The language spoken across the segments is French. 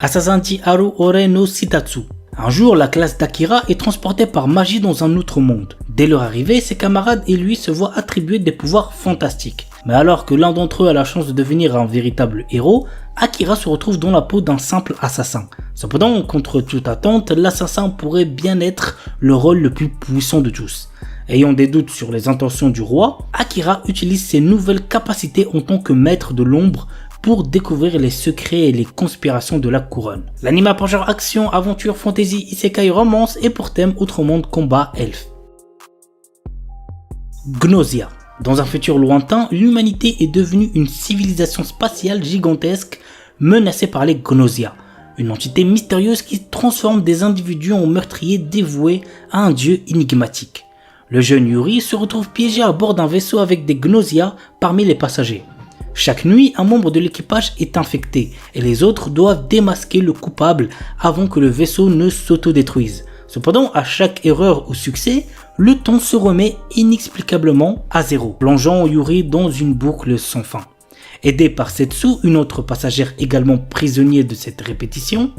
Asasanti Haru Ore no Shitatsu. Un jour, la classe d'Akira est transportée par magie dans un autre monde. Dès leur arrivée, ses camarades et lui se voient attribuer des pouvoirs fantastiques. Mais alors que l'un d'entre eux a la chance de devenir un véritable héros, Akira se retrouve dans la peau d'un simple assassin. Cependant, contre toute attente, l'assassin pourrait bien être le rôle le plus puissant de tous. Ayant des doutes sur les intentions du roi, Akira utilise ses nouvelles capacités en tant que maître de l'ombre pour découvrir les secrets et les conspirations de la couronne. L'anime a pour genre action, aventure, fantasy, isekai, romance et pour thème outre monde, combat, elfe. Gnosia. Dans un futur lointain, l'humanité est devenue une civilisation spatiale gigantesque menacée par les Gnosia, une entité mystérieuse qui transforme des individus en meurtriers dévoués à un dieu énigmatique. Le jeune Yuri se retrouve piégé à bord d'un vaisseau avec des Gnosia parmi les passagers. Chaque nuit, un membre de l'équipage est infecté et les autres doivent démasquer le coupable avant que le vaisseau ne s'autodétruise. Cependant, à chaque erreur ou succès, le temps se remet inexplicablement à zéro, plongeant Yuri dans une boucle sans fin. Aidé par Setsu, une autre passagère également prisonnière de cette répétition,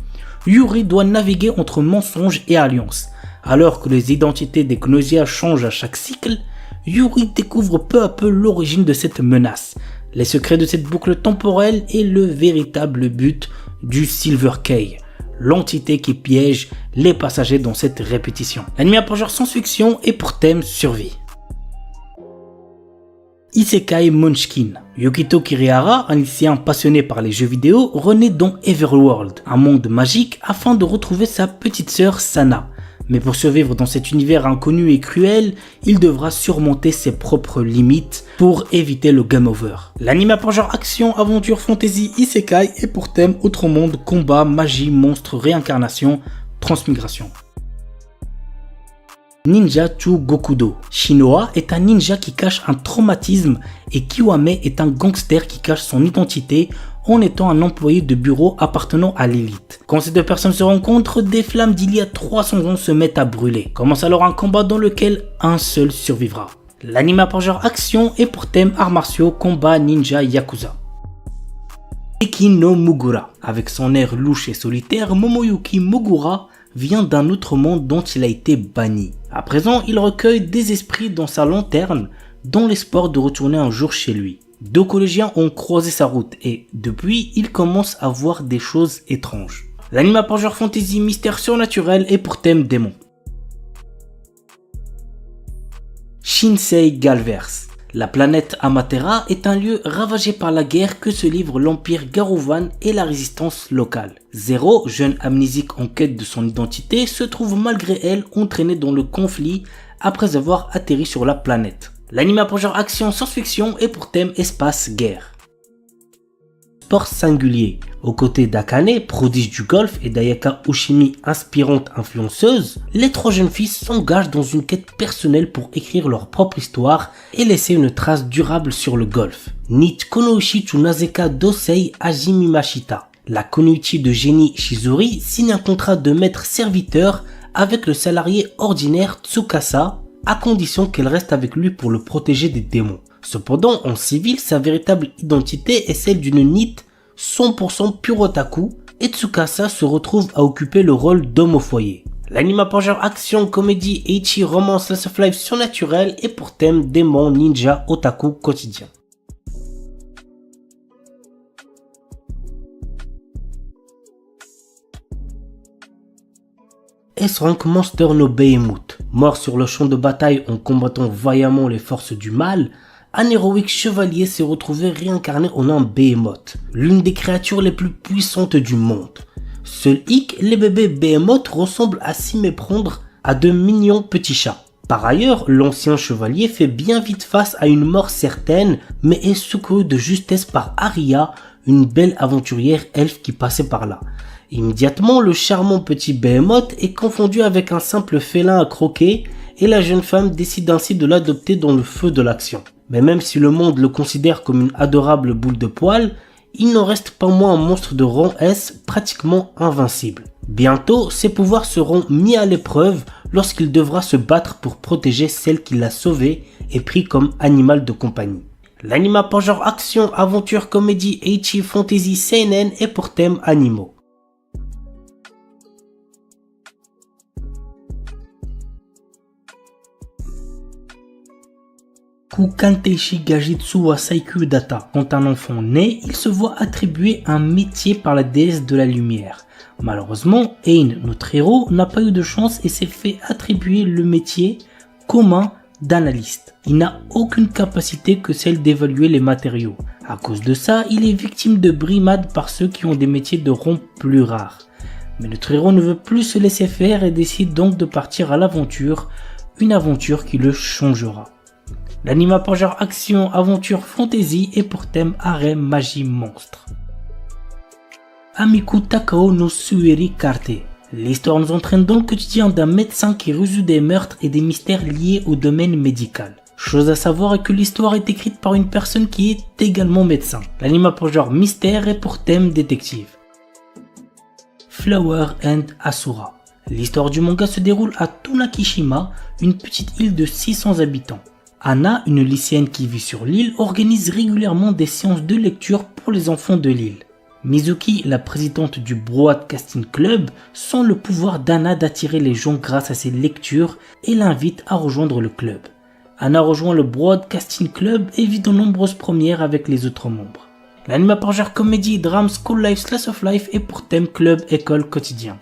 Yuri doit naviguer entre mensonges et alliances. Alors que les identités des Gnosia changent à chaque cycle, Yuri découvre peu à peu l'origine de cette menace, les secrets de cette boucle temporelle et le véritable but du Silver Key, l'entité qui piège les passagers dans cette répétition. L'anime a pour genre science-fiction et pour thème survie. Isekai Munchkin. Yukito Kirihara, un lycéen passionné par les jeux vidéo, renaît dans Everworld, un monde magique, afin de retrouver sa petite sœur Sana. Mais pour survivre dans cet univers inconnu et cruel, il devra surmonter ses propres limites pour éviter le game over. L'anime a pour genre action, aventure, fantasy, isekai et pour thème autre monde, combat, magie, monstre, réincarnation, transmigration. Ninja Chugokudo. Shinoa est un ninja qui cache un traumatisme et Kiwame est un gangster qui cache son identité en étant un employé de bureau appartenant à l'élite. Quand ces deux personnes se rencontrent, des flammes d'il y a 300 ans se mettent à brûler. Commence alors un combat dans lequel un seul survivra. L'anime a pour genre action et pour thème arts martiaux, combat, ninja, yakuza. Eki no Mugura. Avec son air louche et solitaire, Momoyuki Mogura vient d'un autre monde dont il a été banni. À présent, il recueille des esprits dans sa lanterne dans l'espoir de retourner un jour chez lui. Deux collégiens ont croisé sa route et, depuis, il commence à voir des choses étranges. L'anime a pour genre fantasy, mystère surnaturel et pour thème démon. Shinsei Galverse. La planète Amatera est un lieu ravagé par la guerre que se livrent l'empire Garuvan et la résistance locale. Zero, jeune amnésique en quête de son identité, se trouve malgré elle entraîné dans le conflit après avoir atterri sur la planète. L'anime a pour genre action science-fiction et pour thème espace-guerre. Sport singulier. Aux côtés d'Akane, prodige du golf, et d'Ayaka Oshimi, inspirante influenceuse, les trois jeunes filles s'engagent dans une quête personnelle pour écrire leur propre histoire et laisser une trace durable sur le golf. Nit Konoichi Tsunazeka Dosei Hajimimashita. La Konoichi de génie Shizuri signe un contrat de maître-serviteur avec le salarié ordinaire Tsukasa, à condition qu'elle reste avec lui pour le protéger des démons. Cependant, en civil, sa véritable identité est celle d'une Nit 100% pure otaku, et Tsukasa se retrouve à occuper le rôle d'homme au foyer. L'anime a pour genre action, comédie, ecchi, romance, slice of life surnaturel et pour thème démon, ninja, otaku quotidien. S-Rank Monster no Behemoth. Mort sur le champ de bataille en combattant vaillamment les forces du mal, un héroïque chevalier s'est retrouvé réincarné en un Behemoth, l'une des créatures les plus puissantes du monde. Seul hic, les bébés Behemoth ressemblent à s'y méprendre à de mignons petits chats. Par ailleurs, l'ancien chevalier fait bien vite face à une mort certaine, mais est secouru de justesse par Aria, une belle aventurière elfe qui passait par là. Immédiatement, le charmant petit Behemoth est confondu avec un simple félin à croquer et la jeune femme décide ainsi de l'adopter dans le feu de l'action. Mais même si le monde le considère comme une adorable boule de poils, il n'en reste pas moins un monstre de rang S pratiquement invincible. Bientôt, ses pouvoirs seront mis à l'épreuve lorsqu'il devra se battre pour protéger celle qui l'a sauvé et pris comme animal de compagnie. L'anime a pour genre action, aventure, comédie, ecchi, fantasy, seinen et pour thème animaux. Kaku Kanteishi Gajitsu wa Saikyu Data. Quand un enfant naît, il se voit attribuer un métier par la déesse de la lumière. Malheureusement, Ein, notre héros, n'a pas eu de chance et s'est fait attribuer le métier commun d'analyste. Il n'a aucune capacité que celle d'évaluer les matériaux. À cause de ça, il est victime de brimades par ceux qui ont des métiers de rond plus rares. Mais notre héros ne veut plus se laisser faire et décide donc de partir à l'aventure, une aventure qui le changera. L'anime a pour genre action, aventure, fantasy et pour thème harem, magie, monstre. Amiku Takao no Sueri Karte. L'histoire nous entraîne dans le quotidien d'un médecin qui résout des meurtres et des mystères liés au domaine médical. Chose à savoir est que l'histoire est écrite par une personne qui est également médecin. L'anime a pour genre mystère et pour thème détective. Flower and Asura. L'histoire du manga se déroule à Tunakishima, une petite île de 600 habitants. Anna, une lycéenne qui vit sur l'île, organise régulièrement des séances de lecture pour les enfants de l'île. Mizuki, la présidente du Broadcasting Club, sent le pouvoir d'Anna d'attirer les gens grâce à ses lectures et l'invite à rejoindre le club. Anna rejoint le Broadcasting Club et vit de nombreuses premières avec les autres membres. L'anime par genre comédie, drame, school life, slice of life et pour thème club, école, quotidien.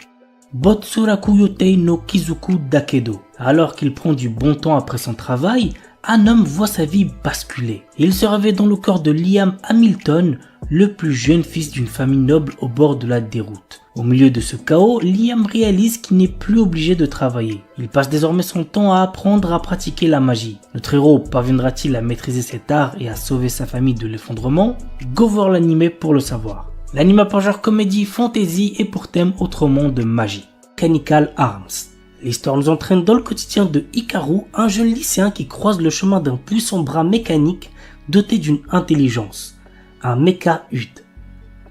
Botsuraku Yotei no Kizuku Dakedo. Alors qu'il prend du bon temps après son travail, un homme voit sa vie basculer. Il se réveille dans le corps de Liam Hamilton, le plus jeune fils d'une famille noble au bord de la déroute. Au milieu de ce chaos, Liam réalise qu'il n'est plus obligé de travailler. Il passe désormais son temps à apprendre à pratiquer la magie. Notre héros parviendra-t-il à maîtriser cet art et à sauver sa famille de l'effondrement? Go voir l'anime pour le savoir. L'anime par genre comédie, fantasy et pour thème autrement de magie. Canical Arms. L'histoire nous entraîne dans le quotidien de Hikaru, un jeune lycéen qui croise le chemin d'un puissant bras mécanique doté d'une intelligence, un mecha-Ud.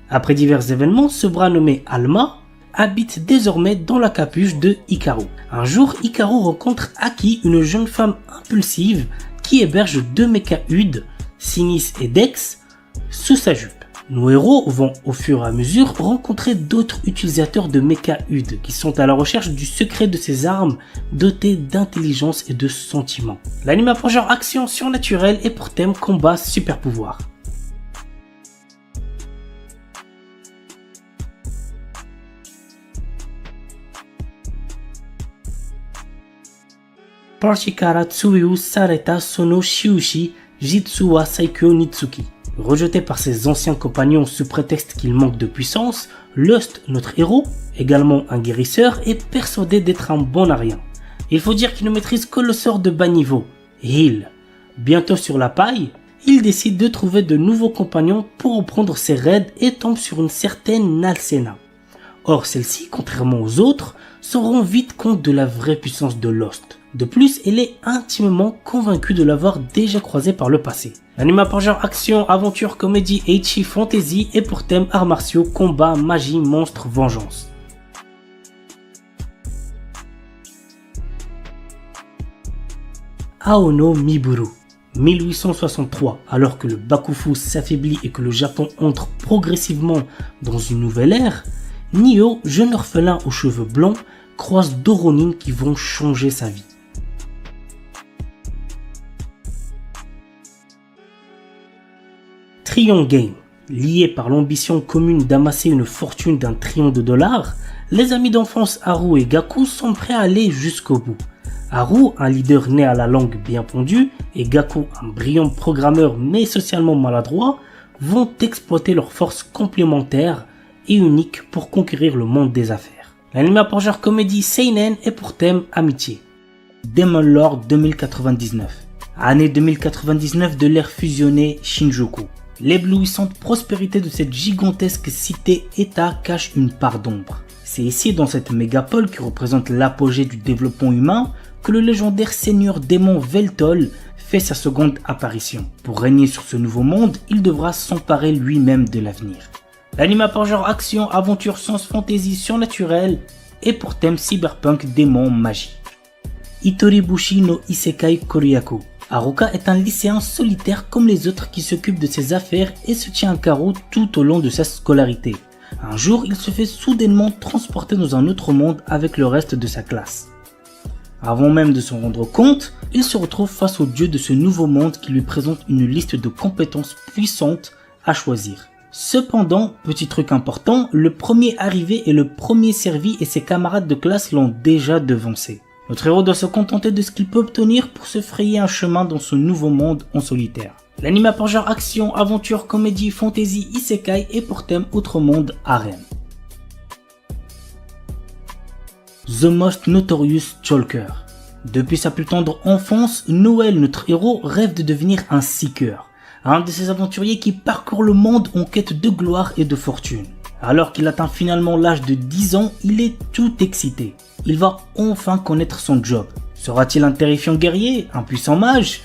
Après divers événements, ce bras nommé Alma habite désormais dans la capuche de Hikaru. Un jour, Hikaru rencontre Aki, une jeune femme impulsive qui héberge deux mecha-Ud, Sinis et Dex, sous sa jupe. Nos héros vont au fur et à mesure rencontrer d'autres utilisateurs de mecha-Ud qui sont à la recherche du secret de ces armes dotées d'intelligence et de sentiments. L'anime a pour genre action surnaturelle et pour thème combat super pouvoir. Parshikara Tsuyu Sareta Sono Shiushi Jitsu wa Saikyo Nitsuki. Rejeté par ses anciens compagnons sous prétexte qu'il manque de puissance, Lust, notre héros, également un guérisseur, est persuadé d'être un bon à rien. Il faut dire qu'il ne maîtrise que le sort de bas niveau, Heal. Bientôt sur la paille, il décide de trouver de nouveaux compagnons pour reprendre ses raids et tombe sur une certaine Nalsena. Or celle-ci, contrairement aux autres, se rend vite compte de la vraie puissance de Lust. De plus, elle est intimement convaincue de l'avoir déjà croisé par le passé. L'anime par genre action, aventure, comédie, ecchi, fantasy et pour thème arts martiaux, combat, magie, monstre, vengeance. Aono Miburu. 1863, alors que le Bakufu s'affaiblit et que le Japon entre progressivement dans une nouvelle ère, Nio, jeune orphelin aux cheveux blancs, croise deux Ronin qui vont changer sa vie. Trion Game. Liés par l'ambition commune d'amasser une fortune d'1 trillion de dollars, les amis d'enfance Haru et Gaku sont prêts à aller jusqu'au bout. Haru, un leader né à la langue bien pondue, et Gaku, un brillant programmeur mais socialement maladroit, vont exploiter leurs forces complémentaires et uniques pour conquérir le monde des affaires. L'anime a pour genre comédie seinen et pour thème amitié. Demon Lord 2099. Année 2099 de l'ère fusionnée Shinjuku. L'éblouissante prospérité de cette gigantesque cité-état cache une part d'ombre. C'est ici, dans cette mégapole qui représente l'apogée du développement humain, que le légendaire seigneur démon Veltol fait sa seconde apparition. Pour régner sur ce nouveau monde, il devra s'emparer lui-même de l'avenir. L'anime a pour genre action, aventure, science, fantasy, surnaturel et pour thème cyberpunk, démon, magie. Itoribushi no Isekai Koryaku. Haruka est un lycéen solitaire comme les autres qui s'occupe de ses affaires et se tient à carreau tout au long de sa scolarité. Un jour, il se fait soudainement transporter dans un autre monde avec le reste de sa classe. Avant même de s'en rendre compte, il se retrouve face au dieu de ce nouveau monde qui lui présente une liste de compétences puissantes à choisir. Cependant, petit truc important, le premier arrivé est le premier servi et ses camarades de classe l'ont déjà devancé. Notre héros doit se contenter de ce qu'il peut obtenir pour se frayer un chemin dans ce nouveau monde en solitaire. L'anime a pour genre action, aventure, comédie, fantasy, isekai et pour thème autre monde, harem. The Most Notorious Stalker. Depuis sa plus tendre enfance, Noël, notre héros, rêve de devenir un seeker, un de ces aventuriers qui parcourent le monde en quête de gloire et de fortune. Alors qu'il atteint finalement l'âge de 10 ans, il est tout excité. Il va enfin connaître son job. Sera-t-il un terrifiant guerrier, un puissant mage?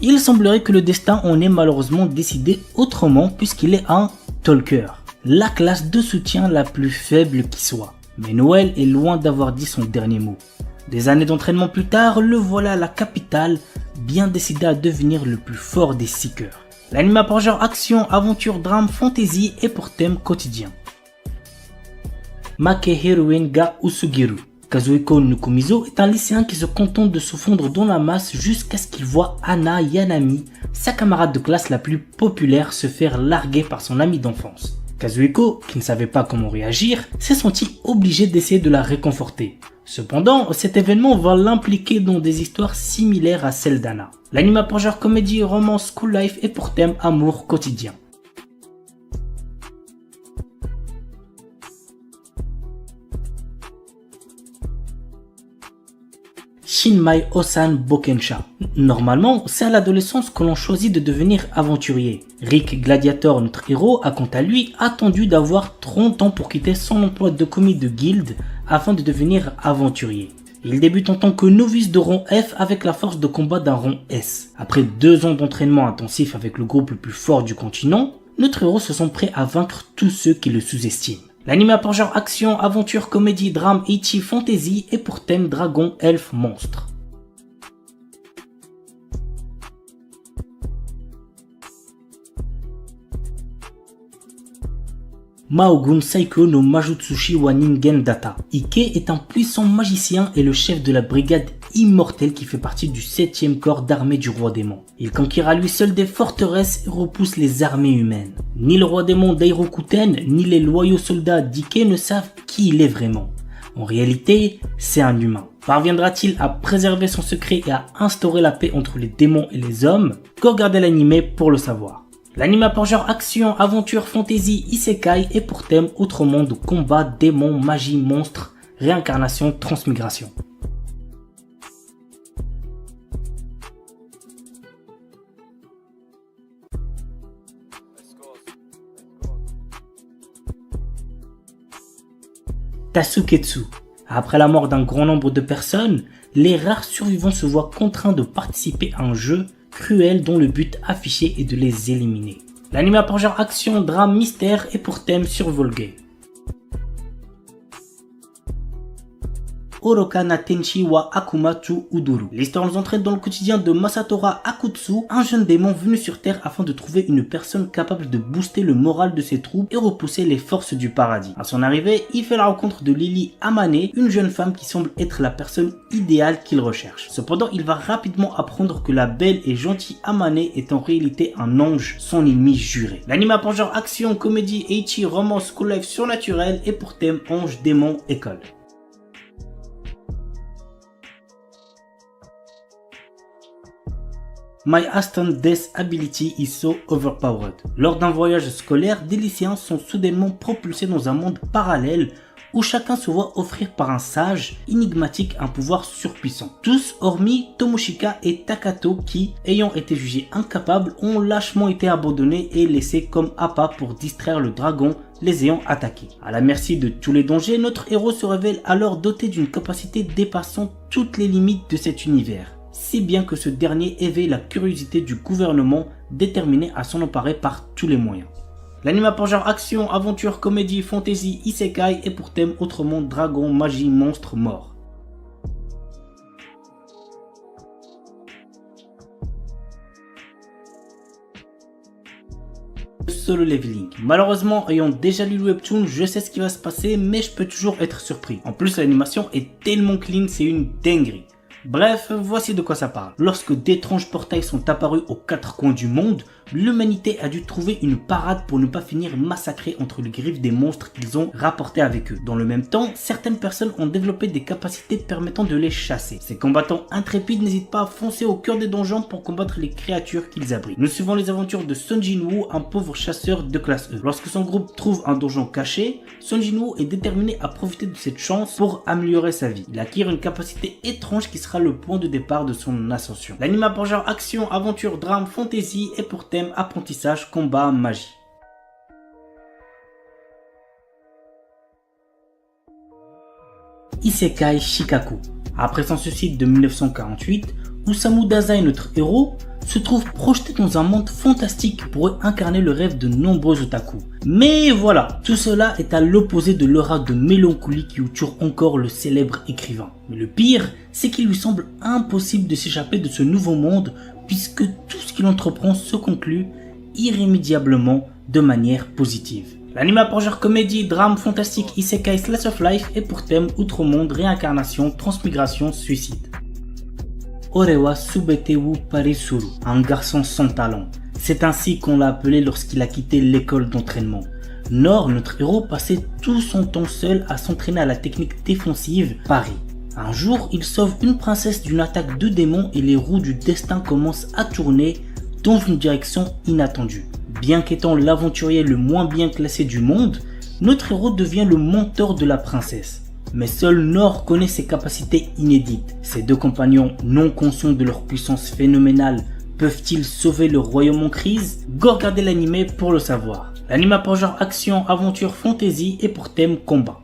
Il semblerait que le destin en ait malheureusement décidé autrement puisqu'il est un talker, la classe de soutien la plus faible qui soit. Mais Noël est loin d'avoir dit son dernier mot. Des années d'entraînement plus tard, le voilà à la capitale, bien décidé à devenir le plus fort des seekers. L'anime a pour genre action, aventure, drame, fantasy et pour thème quotidien. Makehiruin ga Usugiru. Kazuhiko Nukumizo est un lycéen qui se contente de se fondre dans la masse jusqu'à ce qu'il voit Hana Yanami, sa camarade de classe la plus populaire, se faire larguer par son ami d'enfance. Kazuhiko, qui ne savait pas comment réagir, s'est senti obligé d'essayer de la réconforter. Cependant, cet événement va l'impliquer dans des histoires similaires à celles d'Hana. L'anime a pour genre comédie, romance, school life et pour thème amour quotidien. Shinmai Osan Bokensha. Normalement, c'est à l'adolescence que l'on choisit de devenir aventurier. Rick Gladiator, notre héros, a quant à lui attendu d'avoir 30 ans pour quitter son emploi de commis de guilde afin de devenir aventurier. Il débute en tant que novice de rang F avec la force de combat d'un rang S. Après 2 ans d'entraînement intensif avec le groupe le plus fort du continent, notre héros se sent prêt à vaincre tous ceux qui le sous-estiment. L'anime a pour genre action, aventure, comédie, drame, ecchi, fantasy et pour thème dragon, elfe, monstre. Maogun Saiko no Majutsushi wa Ningen Data. Ike est un puissant magicien et le chef de la brigade immortelle qui fait partie du 7e corps d'armée du roi démon. Il conquiert à lui seul des forteresses et repousse les armées humaines. Ni le roi démon Dairokuten, ni les loyaux soldats d'Ike ne savent qui il est vraiment. En réalité, c'est un humain. Parviendra-t-il à préserver son secret et à instaurer la paix entre les démons et les hommes? Que regarder l'anime pour le savoir. L'anime a pour genre action, aventure, fantasy, isekai et pour thème autre monde, combat, démons, magie, monstres, réincarnation, transmigration. Tasuketsu. Après la mort d'un grand nombre de personnes, les rares survivants se voient contraints de participer à un jeu cruel dont le but affiché est de les éliminer. L'anime a pour genre action, drame, mystère et pour thème survival game. Oroka na Tenshi wa Akumatsu Uduru. L'histoire nous entraîne dans le quotidien de Masatora Akutsu, un jeune démon venu sur Terre afin de trouver une personne capable de booster le moral de ses troupes et repousser les forces du paradis. À son arrivée, il fait la rencontre de Lily Amane, une jeune femme qui semble être la personne idéale qu'il recherche. Cependant, il va rapidement apprendre que la belle et gentille Amane est en réalité un ange, son ennemi juré. L'anime a pour genre action, comédie, ecchi, romance, school life surnaturel et pour thème ange, démon, école. My Aston Death Ability is so overpowered. Lors d'un voyage scolaire, des lycéens sont soudainement propulsés dans un monde parallèle où chacun se voit offrir par un sage énigmatique un pouvoir surpuissant. Tous hormis Tomoshika et Takato qui, ayant été jugés incapables, ont lâchement été abandonnés et laissés comme appât pour distraire le dragon les ayant attaqués. À la merci de tous les dangers, notre héros se révèle alors doté d'une capacité dépassant toutes les limites de cet univers. Si bien que ce dernier éveille la curiosité du gouvernement déterminé à s'en emparer par tous les moyens. L'anime a pour genre action, aventure, comédie, fantasy, isekai et pour thème autrement dragon, magie, monstre, mort. Solo Leveling. Malheureusement, ayant déjà lu le webtoon, je sais ce qui va se passer, mais je peux toujours être surpris. En plus, l'animation est tellement clean, c'est une dinguerie. Bref, voici de quoi ça parle. Lorsque d'étranges portails sont apparus aux quatre coins du monde, l'humanité a dû trouver une parade pour ne pas finir massacrée entre les griffes des monstres qu'ils ont rapportés avec eux. Dans le même temps, certaines personnes ont développé des capacités permettant de les chasser. Ces combattants intrépides n'hésitent pas à foncer au cœur des donjons pour combattre les créatures qu'ils abritent. Nous suivons les aventures de Sun Jinwoo, un pauvre chasseur de classe E. Lorsque son groupe trouve un donjon caché, Sun Jinwoo est déterminé à profiter de cette chance pour améliorer sa vie. Il acquiert une capacité étrange qui sera le point de départ de son ascension. L'anime a pour genre action, aventure, drame, fantasy et pour thème apprentissage, combat, magie. Isekai Shikaku. Après son suicide de 1948, Osamu Dazai, notre héros, se trouve projeté dans un monde fantastique qui pourrait incarner le rêve de nombreux otaku. Mais voilà, tout cela est à l'opposé de l'aura de mélancolie qui entoure encore le célèbre écrivain. Mais le pire, c'est qu'il lui semble impossible de s'échapper de ce nouveau monde puisque tout ce qu'il entreprend se conclut irrémédiablement de manière positive. L'anime a pour genre comédie, drame, fantastique, isekai, slice of life et pour thème outre-monde, réincarnation, transmigration, suicide. Orewa Subetewu Parisuru, un garçon sans talent. C'est ainsi qu'on l'a appelé lorsqu'il a quitté l'école d'entraînement. Nor, notre héros, passait tout son temps seul à s'entraîner à la technique défensive Pari. Un jour, il sauve une princesse d'une attaque de démons et les roues du destin commencent à tourner dans une direction inattendue. Bien qu'étant l'aventurier le moins bien classé du monde, notre héros devient le mentor de la princesse. Mais seul Nor connaît ses capacités inédites. Ses deux compagnons, non conscients de leur puissance phénoménale, peuvent-ils sauver le royaume en crise? Go regarder l'anime pour le savoir. L'anime a pour genre action, aventure, fantasy et pour thème combat.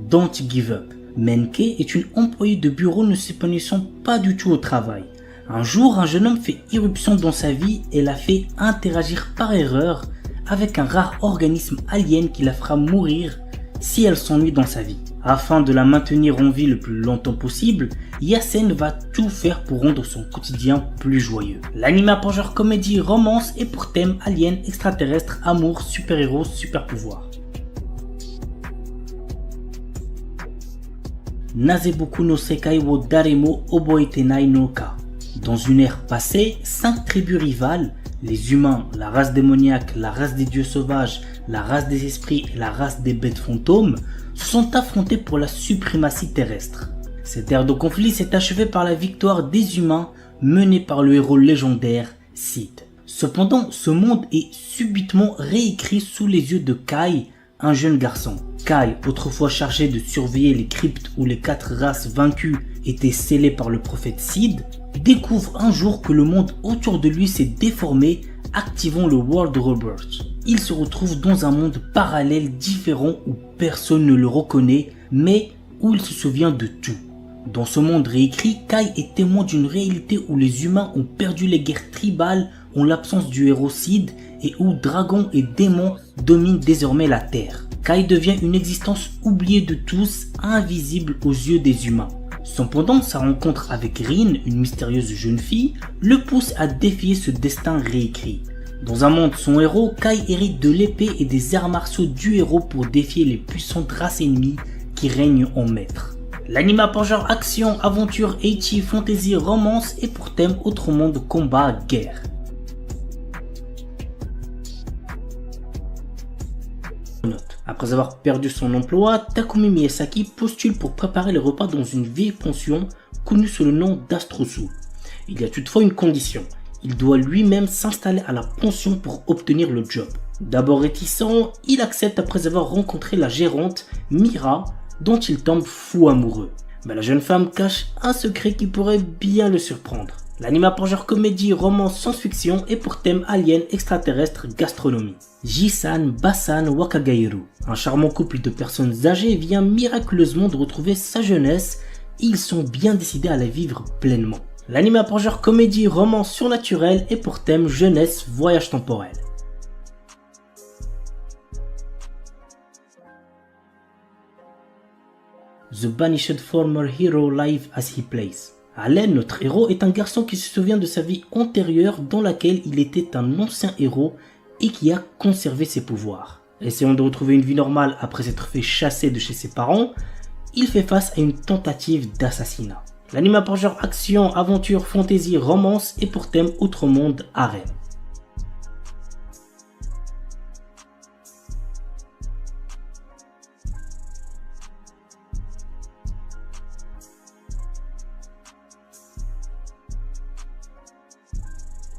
Don't give up. Menke est une employée de bureau ne s'épanouissant pas du tout au travail. Un jour, un jeune homme fait irruption dans sa vie et la fait interagir par erreur avec un rare organisme alien qui la fera mourir si elle s'ennuie dans sa vie. Afin de la maintenir en vie le plus longtemps possible, Yasen va tout faire pour rendre son quotidien plus joyeux. L'anime a pour genre comédie, romance et pour thème alien, extraterrestre, amour, super-héros, super-pouvoir. Nazeboku no Sekai wo Daremo Oboetenai no Ka. Dans une ère passée, 5 tribus rivales, les humains, la race démoniaque, la race des dieux sauvages, la race des esprits et la race des bêtes fantômes, se sont affrontés pour la suprématie terrestre. Cette ère de conflit s'est achevée par la victoire des humains menée par le héros légendaire Sid. Cependant, ce monde est subitement réécrit sous les yeux de Kai, un jeune garçon. Kai, autrefois chargé de surveiller les cryptes où les 4 races vaincues étaient scellées par le prophète Sid, découvre un jour que le monde autour de lui s'est déformé, activant le World Rebirth. Il se retrouve dans un monde parallèle différent où personne ne le reconnaît, mais où il se souvient de tout. Dans ce monde réécrit, Kai est témoin d'une réalité où les humains ont perdu les guerres tribales en l'absence du héros Sid et où dragons et démons dominent désormais la Terre. Kai devient une existence oubliée de tous, invisible aux yeux des humains. Cependant, sa rencontre avec Rin, une mystérieuse jeune fille, le pousse à défier ce destin réécrit. Dans un monde sans héros, Kai hérite de l'épée et des arts martiaux du héros pour défier les puissantes races ennemies qui règnent en maître. L'anime a pour genre action, aventure, ecchi, fantasy, romance et pour thème autre monde, combat, guerre. Après avoir perdu son emploi, Takumi Miyazaki postule pour préparer les repas dans une vieille pension connue sous le nom d'Astrosu. Il y a toutefois une condition, il doit lui-même s'installer à la pension pour obtenir le job. D'abord réticent, il accepte après avoir rencontré la gérante Mira, dont il tombe fou amoureux. Mais la jeune femme cache un secret qui pourrait bien le surprendre. L'anime a pour genre comédie, romance, science-fiction et pour thème alien, extraterrestre, gastronomie. Jisan Basan Wakagairu. Un charmant couple de personnes âgées vient miraculeusement de retrouver sa jeunesse et ils sont bien décidés à la vivre pleinement. L'anime a pour genre comédie, romance surnaturelle et pour thème jeunesse, voyage temporel. The Banished Former Hero Live as He Plays. Allen, notre héros, est un garçon qui se souvient de sa vie antérieure dans laquelle il était un ancien héros et qui a conservé ses pouvoirs. Essayant de retrouver une vie normale après s'être fait chasser de chez ses parents, il fait face à une tentative d'assassinat. L'anime a pour genre action, aventure, fantasy, romance et pour thème outre-monde, harem.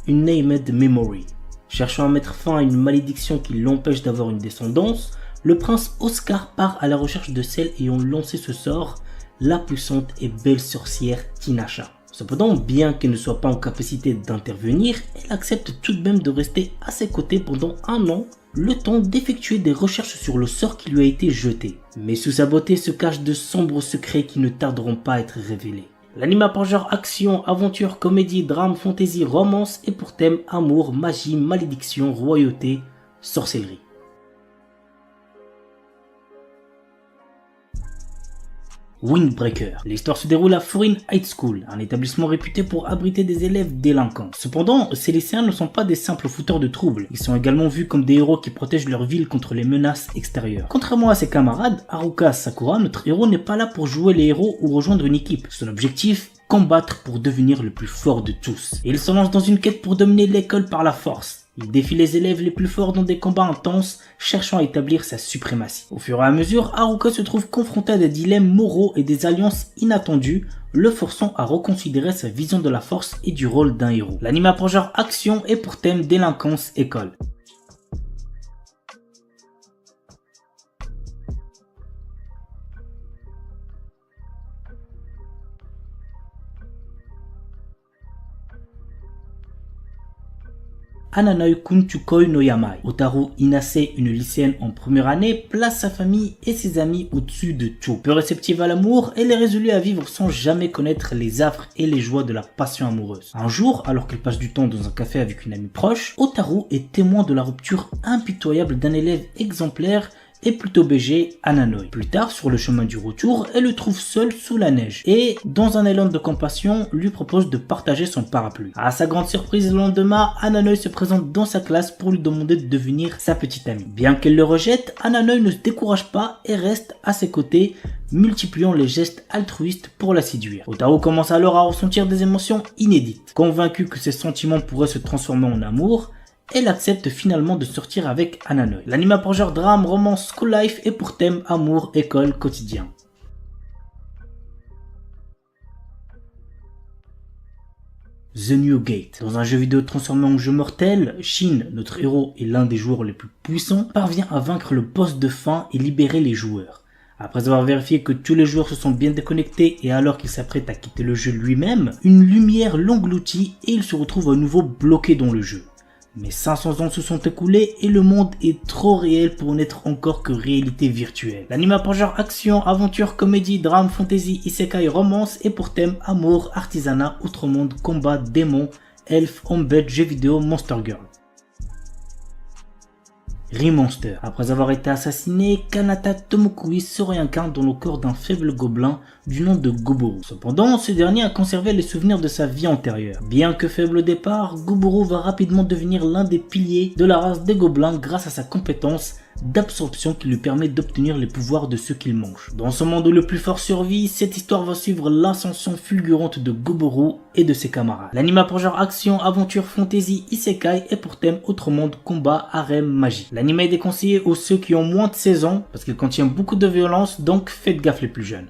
Une Named Memory. Cherchant à mettre fin à une malédiction qui l'empêche d'avoir une descendance, le prince Oscar part à la recherche de celle ayant lancé ce sort, la puissante et belle sorcière Tinasha. Cependant, bien qu'elle ne soit pas en capacité d'intervenir, elle accepte tout de même de rester à ses côtés pendant 1 an, le temps d'effectuer des recherches sur le sort qui lui a été jeté. Mais sous sa beauté se cachent de sombres secrets qui ne tarderont pas à être révélés. L'anime a pour genre action, aventure, comédie, drame, fantasy, romance et pour thème amour, magie, malédiction, royauté, sorcellerie. Windbreaker. L'histoire se déroule à Foreign High School, un établissement réputé pour abriter des élèves délinquants. Cependant, ces lycéens ne sont pas des simples fouteurs de troubles, ils sont également vus comme des héros qui protègent leur ville contre les menaces extérieures. Contrairement à ses camarades, Haruka Sakura, notre héros n'est pas là pour jouer les héros ou rejoindre une équipe. Son objectif, combattre pour devenir le plus fort de tous. Et il se lance dans une quête pour dominer l'école par la force. Il défie les élèves les plus forts dans des combats intenses, cherchant à établir sa suprématie. Au fur et à mesure, Haruka se trouve confronté à des dilemmes moraux et des alliances inattendues, le forçant à reconsidérer sa vision de la force et du rôle d'un héros. L'anime a pour genre action et pour thème délinquance école. Ananoi Kunchukoi no Yamai. Otaru Inase, une lycéenne en première année, place sa famille et ses amis au-dessus de tout. Peu réceptive à l'amour, elle est résolue à vivre sans jamais connaître les affres et les joies de la passion amoureuse. Un jour, alors qu'elle passe du temps dans un café avec une amie proche, Otaru est témoin de la rupture impitoyable d'un élève exemplaire et plutôt BG, Ananoi. Plus tard, sur le chemin du retour, elle le trouve seul sous la neige et, dans un élan de compassion, lui propose de partager son parapluie. À sa grande surprise, le lendemain, Ananoi se présente dans sa classe pour lui demander de devenir sa petite amie. Bien qu'elle le rejette, Ananoi ne se décourage pas et reste à ses côtés, multipliant les gestes altruistes pour la séduire. Otaru commence alors à ressentir des émotions inédites. Convaincu que ses sentiments pourraient se transformer en amour, elle accepte finalement de sortir avec Ananoi. L'anime a pour genre drame, romance, school life et pour thème amour, école, quotidien. The New Gate. Dans un jeu vidéo transformé en jeu mortel, Shin, notre héros et l'un des joueurs les plus puissants, parvient à vaincre le boss de fin et libérer les joueurs. Après avoir vérifié que tous les joueurs se sont bien déconnectés et alors qu'il s'apprête à quitter le jeu lui-même, une lumière l'engloutit et il se retrouve à nouveau bloqué dans le jeu. Mais 500 ans se sont écoulés et le monde est trop réel pour n'être encore que réalité virtuelle. L'anime a pour genre action, aventure, comédie, drame, fantasy, isekai, romance et pour thème amour, artisanat, outre-monde, combat, démons, elfes, embed, jeux vidéo, monster girl. Remonster. Après avoir été assassiné, Kanata Tomokui se réincarne dans le corps d'un faible gobelin du nom de Goboro. Cependant, ce dernier a conservé les souvenirs de sa vie antérieure. Bien que faible au départ, Goboro va rapidement devenir l'un des piliers de la race des gobelins grâce à sa compétence d'absorption qui lui permet d'obtenir les pouvoirs de ceux qu'il mange. Dans ce monde où le plus fort survit, cette histoire va suivre l'ascension fulgurante de Goboro et de ses camarades. L'anime a pour genre action, aventure, fantasy, isekai et pour thème autre monde, combat, harem, magie. L'anime est déconseillé aux ceux qui ont moins de 16 ans parce qu'il contient beaucoup de violence, donc faites gaffe les plus jeunes.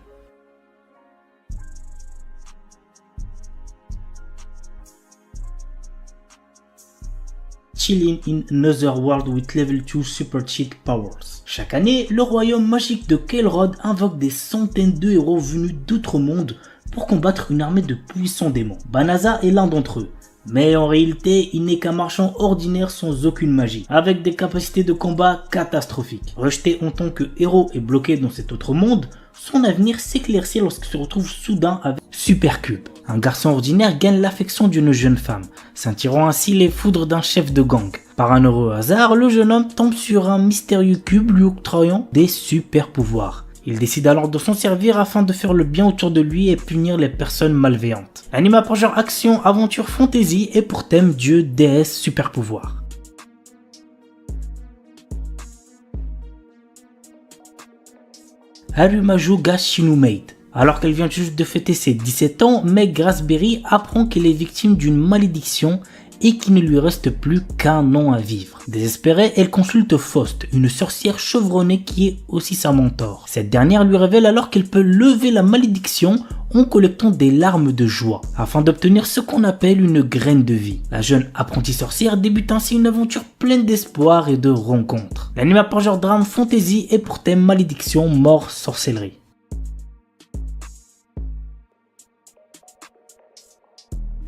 Chilling in Another World with Level 2 Super Cheat Powers. Chaque année, le royaume magique de Kelrod invoque des centaines de héros venus d'outre-monde pour combattre une armée de puissants démons. Banaza est l'un d'entre eux. Mais en réalité, il n'est qu'un marchand ordinaire sans aucune magie, avec des capacités de combat catastrophiques. Rejeté en tant que héros et bloqué dans cet autre monde, son avenir s'éclaircit lorsqu'il se retrouve soudain avec Supercube. Un garçon ordinaire gagne l'affection d'une jeune femme, s'attirant ainsi les foudres d'un chef de gang. Par un heureux hasard, le jeune homme tombe sur un mystérieux cube lui octroyant des super pouvoirs. Il décide alors de s'en servir afin de faire le bien autour de lui et punir les personnes malveillantes. L'anime a pour genre action, aventure, fantasy et pour thème dieu, déesse, super pouvoir. Harumaju ga Shinumaid. Alors qu'elle vient juste de fêter ses 17 ans, Meg Raspberry apprend qu'elle est victime d'une malédiction et qu'il ne lui reste plus qu'un an à vivre. Désespérée, elle consulte Faust, une sorcière chevronnée qui est aussi sa mentor. Cette dernière lui révèle alors qu'elle peut lever la malédiction en collectant des larmes de joie, afin d'obtenir ce qu'on appelle une graine de vie. La jeune apprentie sorcière débute ainsi une aventure pleine d'espoir et de rencontres. L'anime a pour genre drame fantasy et pour thème malédiction, mort, sorcellerie.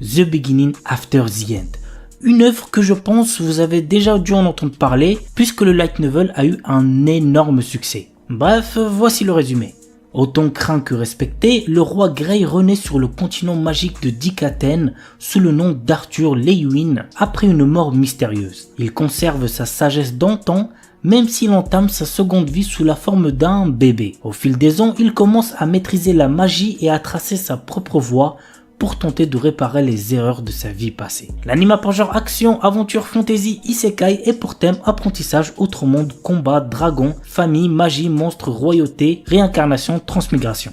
The Beginning After the End. Une œuvre que je pense vous avez déjà dû en entendre parler puisque le light novel a eu un énorme succès. Bref, voici le résumé. Autant craint que respecté, le roi Grey renaît sur le continent magique de Dikaten sous le nom d'Arthur Leywin après une mort mystérieuse. Il conserve sa sagesse d'antan même s'il entame sa seconde vie sous la forme d'un bébé. Au fil des ans, il commence à maîtriser la magie et à tracer sa propre voie pour tenter de réparer les erreurs de sa vie passée. L'anime a pour genre action, aventure, fantasy, isekai et pour thème apprentissage, autre monde, combat, dragon, famille, magie, monstre, royauté, réincarnation, transmigration.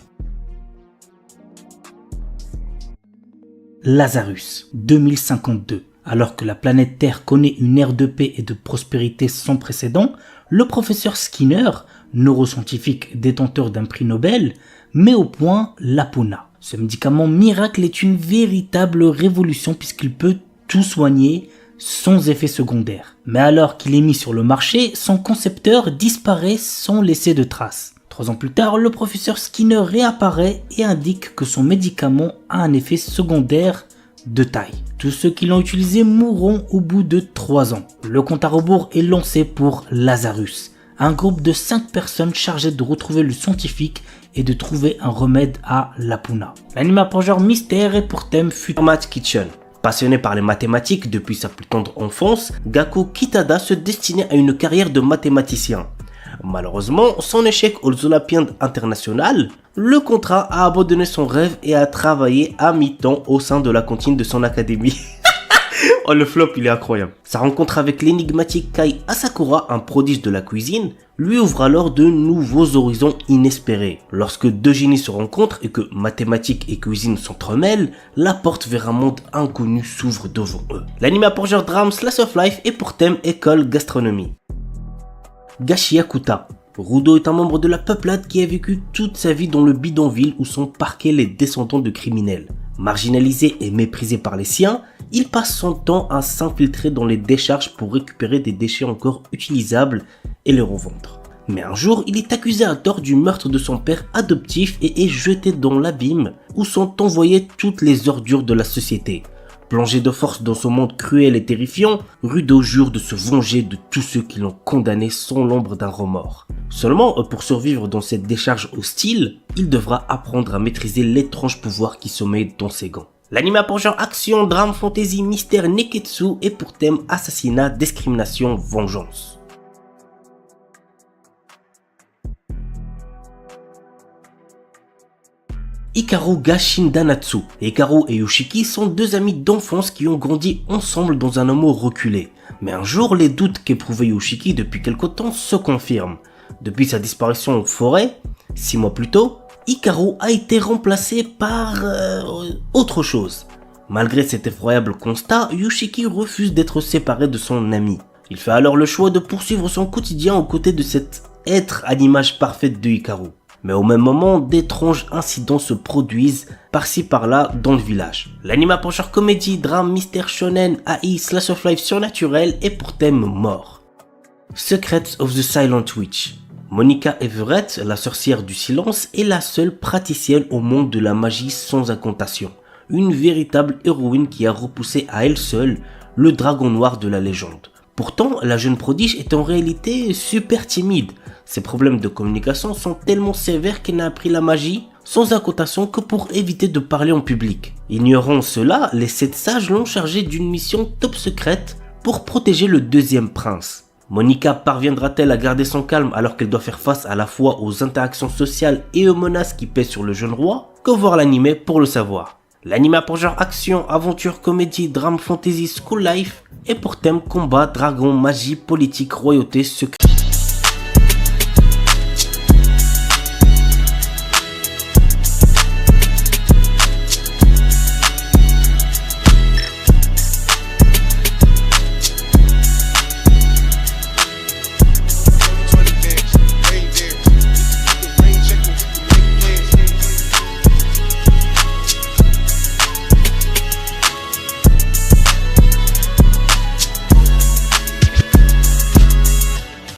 Lazarus, 2052. Alors que la planète Terre connaît une ère de paix et de prospérité sans précédent, le professeur Skinner, neuroscientifique détenteur d'un prix Nobel, met au point l'Apuna. Ce médicament miracle est une véritable révolution puisqu'il peut tout soigner sans effet secondaire. Mais alors qu'il est mis sur le marché, son concepteur disparaît sans laisser de traces. 3 ans plus tard, le professeur Skinner réapparaît et indique que son médicament a un effet secondaire de taille. Tous ceux qui l'ont utilisé mourront au bout de 3 ans. Le compte à rebours est lancé pour Lazarus, un groupe de 5 personnes chargées de retrouver le scientifique et de trouver un remède à l'Apuna. L'anime a pour genre mystère et pour thème Future Math Kitchen. Passionné par les mathématiques depuis sa plus tendre enfance, Gaku Kitada se destinait à une carrière de mathématicien. Malheureusement, son échec aux Olympiades internationales le contraint à abandonner son rêve et à travailler à mi-temps au sein de la cantine de son académie. Oh, le flop, il est incroyable. Sa rencontre avec l'énigmatique Kai Asakura, un prodige de la cuisine, lui ouvre alors de nouveaux horizons inespérés. Lorsque deux génies se rencontrent et que mathématiques et cuisine s'entremêlent, la porte vers un monde inconnu s'ouvre devant eux. L'anime a pour genre drame slice of life et pour thème école gastronomie. Gashiakuta. Rudo est un membre de la peuplade qui a vécu toute sa vie dans le bidonville où sont parqués les descendants de criminels. Marginalisé et méprisé par les siens, il passe son temps à s'infiltrer dans les décharges pour récupérer des déchets encore utilisables et les revendre. Mais un jour, il est accusé à tort du meurtre de son père adoptif et est jeté dans l'abîme où sont envoyées toutes les ordures de la société. Plongé de force dans ce monde cruel et terrifiant, Rudo jure de se venger de tous ceux qui l'ont condamné sans l'ombre d'un remords. Seulement, pour survivre dans cette décharge hostile, il devra apprendre à maîtriser l'étrange pouvoir qui sommeille dans ses gants. L'anime a pour genre action, drame, fantasy, mystère, neketsu et pour thème assassinat, discrimination, vengeance. Hikaru ga Shindanatsu. Hikaru et Yoshiki sont deux amis d'enfance qui ont grandi ensemble dans un amour reculé. Mais un jour, les doutes qu'éprouvait Yoshiki depuis quelque temps se confirment. Depuis sa disparition en forêt, 6 mois plus tôt, Hikaru a été remplacé par autre chose. Malgré cet effroyable constat, Yoshiki refuse d'être séparé de son ami. Il fait alors le choix de poursuivre son quotidien aux côtés de cet être à l'image parfaite de Hikaru. Mais au même moment, d'étranges incidents se produisent par-ci par-là dans le village. L'anime a pour genre comédie, drame, mystère, shonen, AI, slash of life surnaturel et pour thème mort. Secrets of the Silent Witch. Monica Everett, la sorcière du silence, est la seule praticienne au monde de la magie sans incantation. Une véritable héroïne qui a repoussé à elle seule le dragon noir de la légende. Pourtant, la jeune prodige est en réalité super timide. Ses problèmes de communication sont tellement sévères qu'elle n'a appris la magie sans incantation que pour éviter de parler en public. Ignorant cela, les 7 sages l'ont chargée d'une mission top secrète pour protéger le deuxième prince. Monica parviendra-t-elle à garder son calme alors qu'elle doit faire face à la fois aux interactions sociales et aux menaces qui pèsent sur le jeune roi? Que voir l'anime pour le savoir. L'anime a pour genre action, aventure, comédie, drame, fantasy, school life et pour thème combat, dragon, magie, politique, royauté, secret.